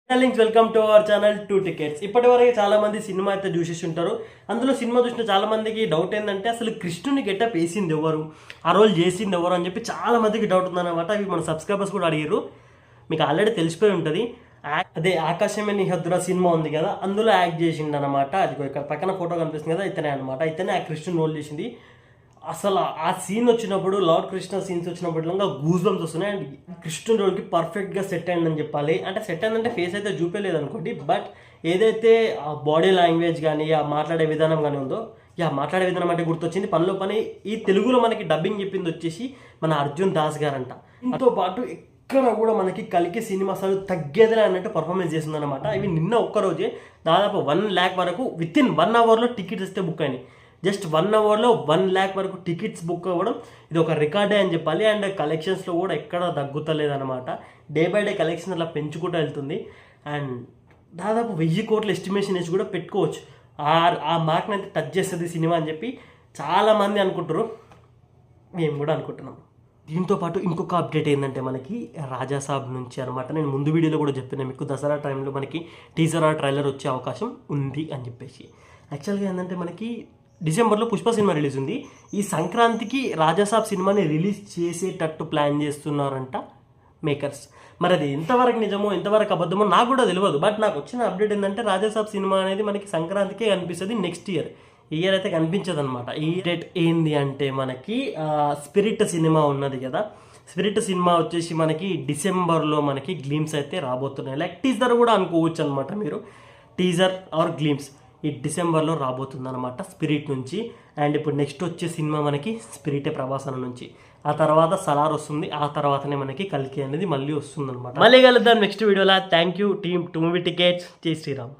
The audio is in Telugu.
Links welcome to our channel 2 tickets. ఇప్పటివరకు చాలా మంది సినిమా అయితే చూసేసి ఉంటారు. అందులో సినిమా చూసిన చాలా మందికి డౌట్ ఏంటంటే అసలు కృష్ణుని గెటప్ వేసింది ఎవరు, ఆ రోల్ చేసింది ఎవరు అని చెప్పి చాలా మందికి డౌట్ ఉందన్నమాట. అవి మన సబ్స్క్రైబర్స్ కూడా అడిగారు. మీకు ఆల్రెడీ తెలిసిపోయి ఉంటుంది. అదే ఆకాశమే నీ హద్దురా సినిమా ఉంది కదా, అందులో యాక్ట్ చేసిండు అనమాట. అది ఇక్కడ పక్కన ఫోటో కనిపిస్తుంది కదా, ఇతనే అనమాట. ఇతనే ఆ కృష్ణుని రోల్ చేసింది. అసలు ఆ సీన్ వచ్చినప్పుడు, లార్డ్ కృష్ణ సీన్స్ వచ్చినప్పుడు గూస్ బంప్స్ వస్తున్నాయి. అండ్ కృష్ణుని రోల్కి పర్ఫెక్ట్గా సెట్ అయిందని చెప్పాలి. అంటే సెట్ అయిందంటే ఫేస్ అయితే చూపలేదు అనుకోండి, బట్ ఏదైతే ఆ బాడీ లాంగ్వేజ్ కానీ ఆ మాట్లాడే విధానం కానీ ఉందో, మాట్లాడే విధానం అంటే గుర్తొచ్చింది. పనిలో పని ఈ తెలుగులో మనకి డబ్బింగ్ చెప్పింది వచ్చేసి మన అర్జున్ దాస్ గారంట. దీంతో పాటు ఎక్కడ కూడా మనకి కలికి సినిమా అసలు తగ్గేదిలే అన్నట్టు పర్ఫార్మెన్స్ చేస్తుంది అనమాట. ఇవి నిన్న ఒక్కరోజే దాదాపు 1 lakh వరకు విత్ ఇన్ 1 hourలో టికెట్స్ ఇస్తే బుక్ అయినాయి. జస్ట్ 1 hourలో 1 lakh వరకు టికెట్స్ బుక్ అవ్వడం ఇది ఒక రికార్డే అని చెప్పాలి. అండ్ కలెక్షన్స్లో కూడా ఎక్కడ తగ్గుతలేదన్నమాట. డే బై డే కలెక్షన్ అలా పెంచుకుంటూ వెళ్తుంది. అండ్ దాదాపు 1000 కోట్ల ఎస్టిమేషన్ వేసి కూడా పెట్టుకోవచ్చు. ఆ మార్క్ని అయితే టచ్ చేస్తుంది సినిమా అని చెప్పి చాలామంది అనుకుంటారు, మేము కూడా అనుకుంటున్నాం. దీంతో పాటు ఇంకొక అప్డేట్ ఏంటంటే మనకి రాజాసాబ్ నుంచి అనమాట. నేను ముందు వీడియోలో కూడా చెప్పిన మీకు దసరా టైంలో మనకి టీజర్ ఆర్ ట్రైలర్ వచ్చే అవకాశం ఉంది అని చెప్పేసి. యాక్చువల్గా ఏంటంటే మనకి డిసెంబర్లో పుష్ప సినిమా రిలీజ్ ఉంది. ఈ సంక్రాంతికి రాజాసాబ్ సినిమాని రిలీజ్ చేసేటట్టు ప్లాన్ చేస్తున్నారంట మేకర్స్. మరి అది ఎంతవరకు నిజమో ఎంతవరకు అబద్ధమో నాకు కూడా తెలియదు. బట్ నాకు వచ్చిన అప్డేట్ ఏంటంటే రాజాసాబ్ సినిమా అనేది మనకి సంక్రాంతికే కనిపిస్తుంది, నెక్స్ట్ ఇయర్. ఈ ఇయర్ అయితే కనిపించదు అనమాట. ఈ డేట్ ఏంది అంటే మనకి స్పిరిట్ సినిమా ఉన్నది కదా, స్పిరిట్ సినిమా వచ్చేసి మనకి డిసెంబర్లో మనకి గ్లీమ్స్ అయితే రాబోతున్నాయి. లైక్ టీజర్ కూడా అనుకోవచ్చు అనమాట మీరు. టీజర్ ఆర్ గ్లీమ్స్ ఈ డిసెంబర్లో రాబోతుంది అనమాట స్పిరిట్ నుంచి. అండ్ ఇప్పుడు నెక్స్ట్ వచ్చే సినిమా మనకి స్పిరిటే ప్రభాసన నుంచి. ఆ తర్వాత సలార్ వస్తుంది, ఆ తర్వాతనే మనకి కల్కి అనేది మళ్ళీ వస్తుంది అనమాట. మళ్ళీ కలుద్దాం నెక్స్ట్ వీడియోలో. Thank you team 2 movie tickets. జై శ్రీరామ్.